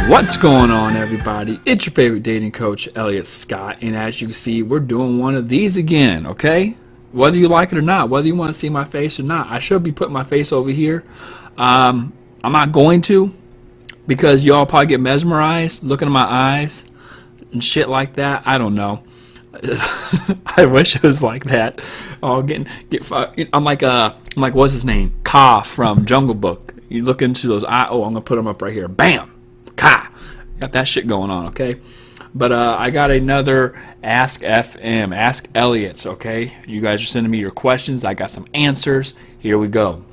What's going on, everybody? It's your favorite dating coach, Elliot Scott, and as you can see, we're doing one of these again, okay? Whether you like it or not, whether you want to see my face or not, I should be putting my face over here. I'm not going to, because y'all probably get mesmerized looking at my eyes and shit like that. I don't know. I wish it was like that. Oh, I'm like what's his name? Ka from Jungle Book. You look into those eyes. Oh, I'm gonna put them up right here. Bam, Ka. Got that shit going on, okay? But I got another Ask FM, Ask Elliot's, okay? You guys are sending me your questions. I got some answers. Here we go.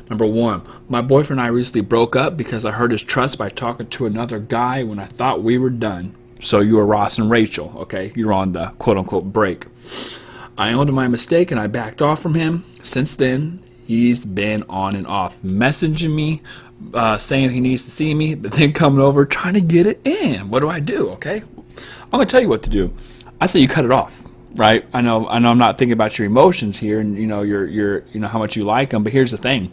Number one, my boyfriend and I recently broke up because I hurt his trust by talking to another guy when I thought we were done. So you were Ross and Rachel, okay? You're on the quote-unquote break. I owned my mistake and I backed off from him. Since then, he's been on and off, messaging me, saying he needs to see me, but then coming over trying to get it in. What do I do, okay? I'm going to tell you what to do. I say you cut it off, right? I know I'm not thinking about your emotions here and, you know, your how much you like him, but here's the thing.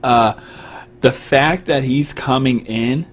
The fact that he's coming in,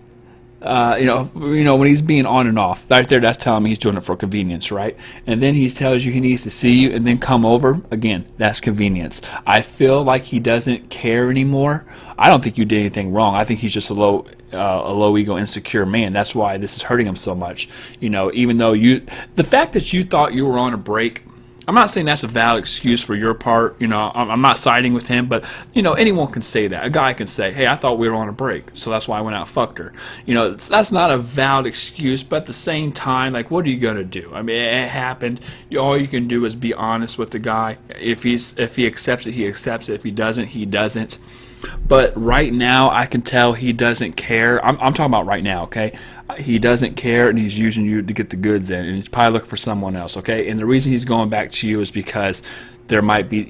when he's being on and off, right there, that's telling me he's doing it for convenience, right? And then he tells you he needs to see you and then come over. Again, that's convenience. I feel like he doesn't care anymore. I don't think you did anything wrong. I think he's just a low ego, insecure man. That's why this is hurting him so much. You know, even though the fact that you thought you were on a break, I'm not saying that's a valid excuse for your part. You know, I'm not siding with him, but, you know, anyone can say that. A guy can say, hey, I thought we were on a break, so that's why I went out and fucked her. You know, that's not a valid excuse, but at the same time, like, what are you going to do? I mean, it happened. All you can do is be honest with the guy. If he accepts it, he accepts it. If he doesn't, he doesn't. But right now, I can tell he doesn't care. I'm talking about right now, okay? He doesn't care, and he's using you to get the goods in, and he's probably looking for someone else, okay? And the reason he's going back to you is because there might be,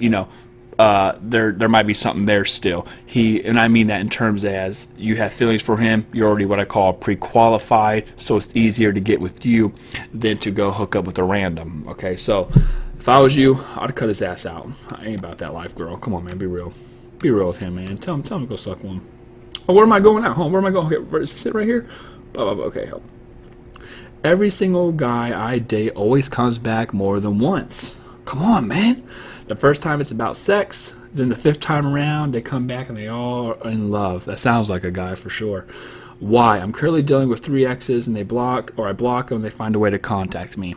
there might be something there still. And I mean that in terms as you have feelings for him. You're already what I call pre-qualified, so it's easier to get with you than to go hook up with a random, okay? So if I was you, I'd cut his ass out. I ain't about that life, girl. Come on, man, be real. Be real with him, man. Tell him to go suck one. Oh, where am I going at home? Where am I going? Okay, sit right here. Okay, help. Every single guy I date always comes back more than once. Come on, man. The first time it's about sex, then the fifth time around they come back and they all are in love. That sounds like a guy for sure. Why? I'm currently dealing with 3 exes and I block them and they find a way to contact me.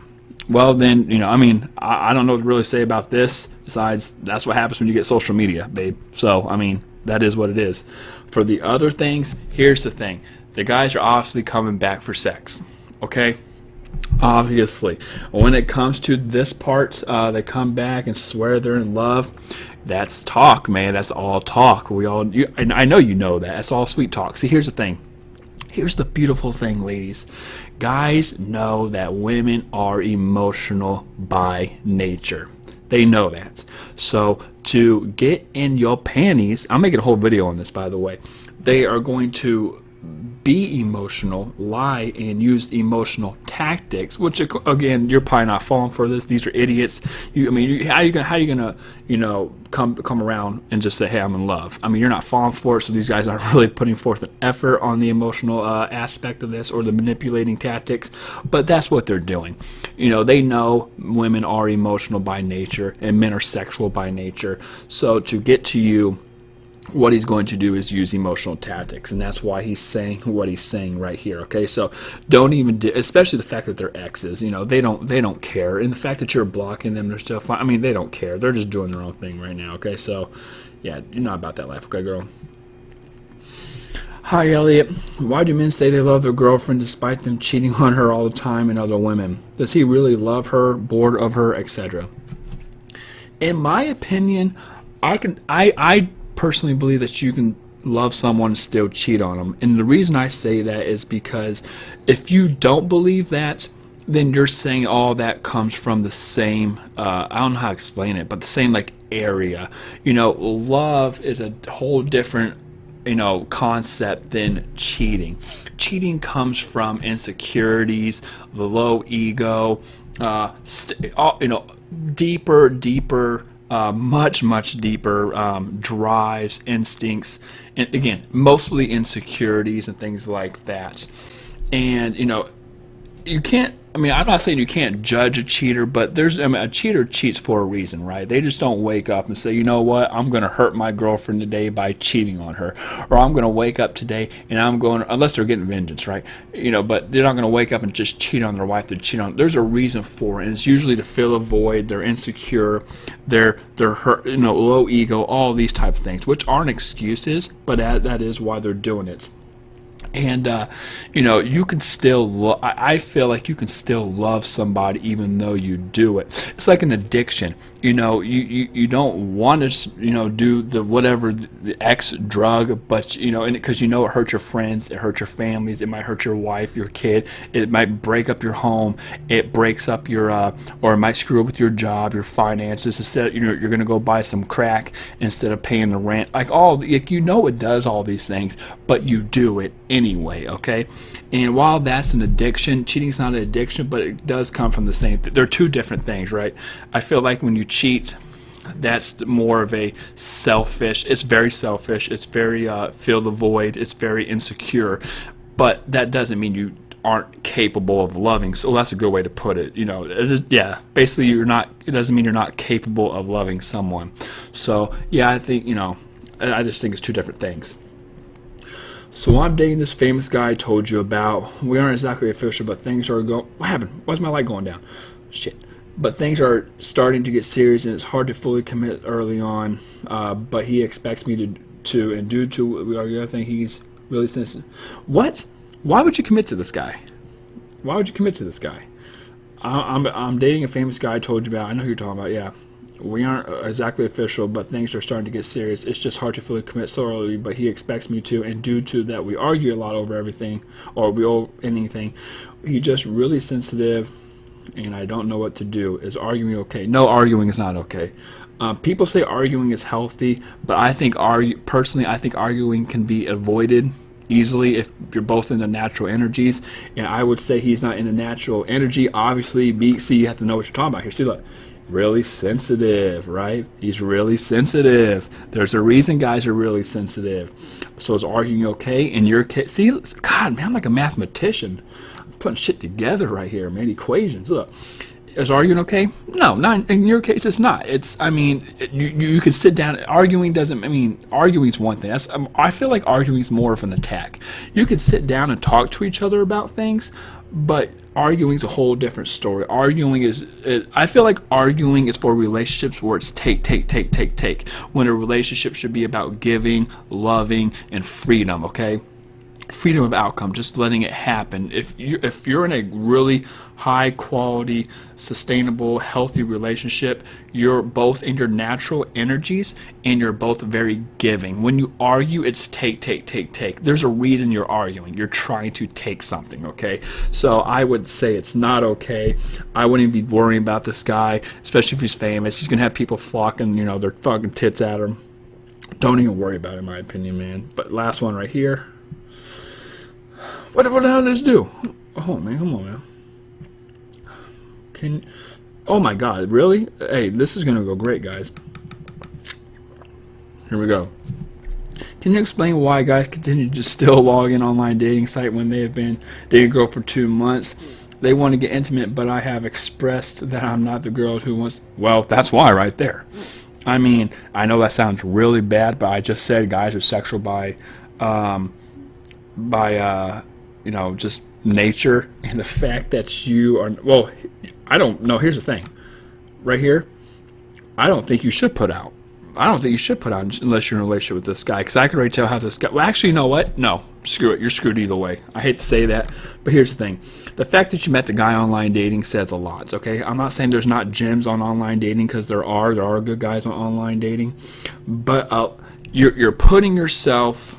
Well, then, you know, I mean, I don't know what to really say about this besides that's what happens when you get social media, babe. So, I mean, that is what it is. For the other things, here's the thing. The guys are obviously coming back for sex, okay? Obviously. When it comes to this part, they come back and swear they're in love. That's talk, man. That's all talk. I know you know that. That's all sweet talk. See, here's the thing. Here's the beautiful thing, ladies. Guys know that women are emotional by nature. They know that. So to get in your panties, I'm making a whole video on this, by the way. They are going to be emotional, lie, and use emotional tactics. Which again, you're probably not falling for this. These are idiots. How are you gonna come around and just say, hey, I'm in love? I mean, you're not falling for it. So these guys aren't really putting forth an effort on the emotional aspect of this or the manipulating tactics. But that's what they're doing. You know, they know women are emotional by nature and men are sexual by nature. So to get to you, what he's going to do is use emotional tactics, and that's why he's saying what he's saying right here, okay? So don't even especially the fact that they're exes, you know, they don't care, and the fact that you're blocking them, they're still fine. I mean, they don't care. They're just doing their own thing right now, okay? So yeah, you're not about that life, okay, girl? Hi, Elliot. Why do men say they love their girlfriend despite them cheating on her all the time and other women? Does he really love her, bored of her, etc.? In my opinion, I personally believe that you can love someone and still cheat on them. And the reason I say that is because if you don't believe that, then you're saying all that comes from the same, I don't know how to explain it, but the same like area. You know, love is a whole different, concept than cheating. Cheating comes from insecurities, the low ego, deeper much deeper drives, instincts, and again, mostly insecurities and things like that. And you can't. I mean, I'm not saying you can't judge a cheater, but a cheater cheats for a reason, right? They just don't wake up and say, you know what, I'm going to hurt my girlfriend today by cheating on her, or I'm going to wake up today and I'm going, unless they're getting vengeance, right? But they're not going to wake up and just cheat on their wife. They cheat on. There's a reason for it, and it's usually to fill a void. They're insecure, they're hurt, low ego, all these type of things, which aren't excuses, but that is why they're doing it. And you can still I feel like you can still love somebody even though you do it. It's like an addiction. You don't want to do the whatever the X drug, but and because it hurts your friends, it hurts your families, it might hurt your wife, your kid, it might break up your home, it breaks up your or it might screw up with your job, your finances. Instead, you're going to go buy some crack instead of paying the rent. It does all these things, but you do it anyway, okay? And while that's an addiction, cheating's not an addiction, but it does come from the same thing. They're two different things, right? I feel like when you cheat, that's more of a selfish, it's very selfish, it's very fill the void, it's very insecure, but that doesn't mean you aren't capable of loving. So that's a good way to put it. Basically it doesn't mean you're not capable of loving someone. So yeah, I think, I just think it's two different things. So I'm dating this famous guy I told you about. We aren't exactly official, but things are going. What happened? Why's my light going down? Shit. But things are starting to get serious, and it's hard to fully commit early on. But he expects me to, and due to the other thing, he's really sensitive. What? Why would you commit to this guy? Why would you commit to this guy? I'm dating a famous guy I told you about. I know who you're talking about. Yeah. We aren't exactly official, but things are starting to get serious. It's just hard to fully commit so early, but he expects me to, and due to that, we argue a lot over everything, or we owe anything. He's just really sensitive, and I don't know what to do. Is arguing okay? No, arguing is not okay. People say arguing is healthy, but I think personally, I think arguing can be avoided easily if you're both in the natural energies, and I would say he's not in the natural energy. Obviously, you have to know what you're talking about here. See, look. Really sensitive, right? He's really sensitive. There's a reason guys are really sensitive. So is arguing okay? In your case, see, God, man, I'm like a mathematician. I'm putting shit together right here, man. Equations. Look, is arguing okay? No, not in your case. It's not. You can sit down. Arguing is one thing. I feel like arguing is more of an attack. You could sit down and talk to each other about things, but arguing is a whole different story. I feel like arguing is for relationships where it's take, when a relationship should be about giving, loving, and freedom, okay? Freedom of outcome, just letting it happen. If you're in a really high quality, sustainable, healthy relationship, you're both in your natural energies and you're both very giving. When you argue, it's take. There's a reason you're arguing. You're trying to take something, okay? So I would say it's not okay. I wouldn't be worrying about this guy, especially if he's famous. He's gonna have people flocking, their fucking tits at him. Don't even worry about it, in my opinion, man. But last one right here. What the hell did this do? Oh man, come on, man. Oh my God, really? Hey, this is gonna go great, guys. Here we go. Can you explain why guys continue to still log in online dating site when they have been dating a girl for 2 months? They want to get intimate, but I have expressed that I'm not the girl who wants. Well, that's why right there. I mean, I know that sounds really bad, but I just said guys are sexual by just nature, and the fact that you are, well, I don't know. Here's the thing right here. I don't think you should put out unless you're in a relationship with this guy, because I can already tell how this guy, well, actually, you know what? No, screw it. You're screwed either way. I hate to say that, but here's the thing. The fact that you met the guy online dating says a lot, okay? I'm not saying there's not gems on online dating, because there are good guys on online dating, but you're putting yourself,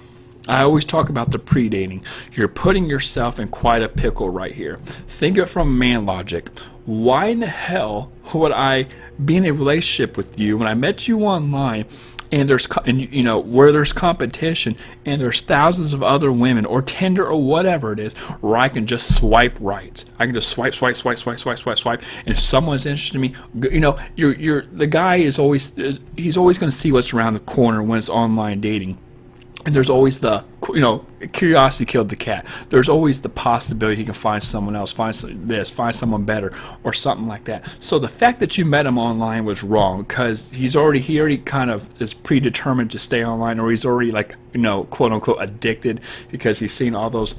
I always talk about the pre-dating. You're putting yourself in quite a pickle right here. Think of it from man logic. Why in the hell would I be in a relationship with you when I met you online And where there's competition and there's thousands of other women or Tinder or whatever it is where I can just swipe right. I can just swipe, swipe, swipe, swipe, swipe, swipe, swipe. And if someone's interested in me, the guy is always he's always going to see what's around the corner when it's online dating. And there's always curiosity killed the cat. There's always the possibility he can find someone else, find someone better, or something like that. So the fact that you met him online was wrong, because he already kind of is predetermined to stay online, or he's already quote unquote addicted because he's seen all those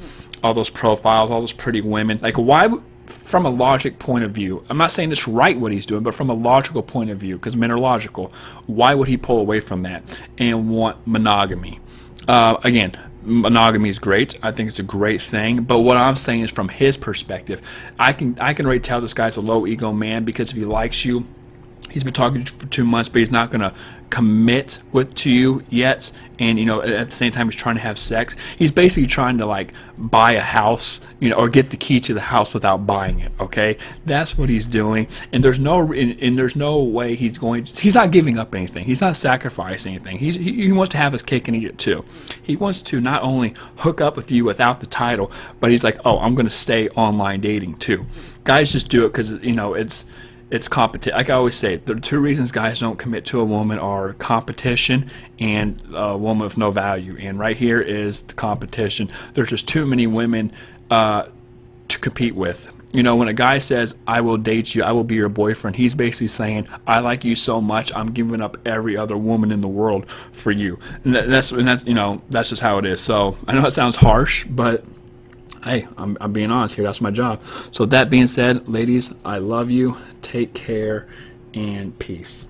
profiles, all those pretty women. Like, why? From a logic point of view, I'm not saying it's right what he's doing, but from a logical point of view, because men are logical, why would he pull away from that and want monogamy? Again, monogamy is great. I think it's a great thing. But what I'm saying is, from his perspective, I can already tell this guy's a low ego man, because if he likes you, he's been talking to you for 2 months, but he's not going to commit to you yet. And at the same time, he's trying to have sex. He's basically trying to buy a house, or get the key to the house without buying it. Okay, that's what he's doing. And there's no way he's not giving up anything. He's not sacrificing anything. He wants to have his cake and eat it too. He wants to not only hook up with you without the title, but he's like, oh, I'm going to stay online dating too. Guys just do it because it's competition. Like I always say, the 2 reasons guys don't commit to a woman are competition and a woman with no value. And right here is the competition. There's just too many women to compete with. When a guy says, I will date you, I will be your boyfriend, he's basically saying, I like you so much, I'm giving up every other woman in the world for you. And that's just how it is. So I know it sounds harsh, but hey, I'm being honest here. That's my job. So that being said, ladies, I love you. Take care and peace.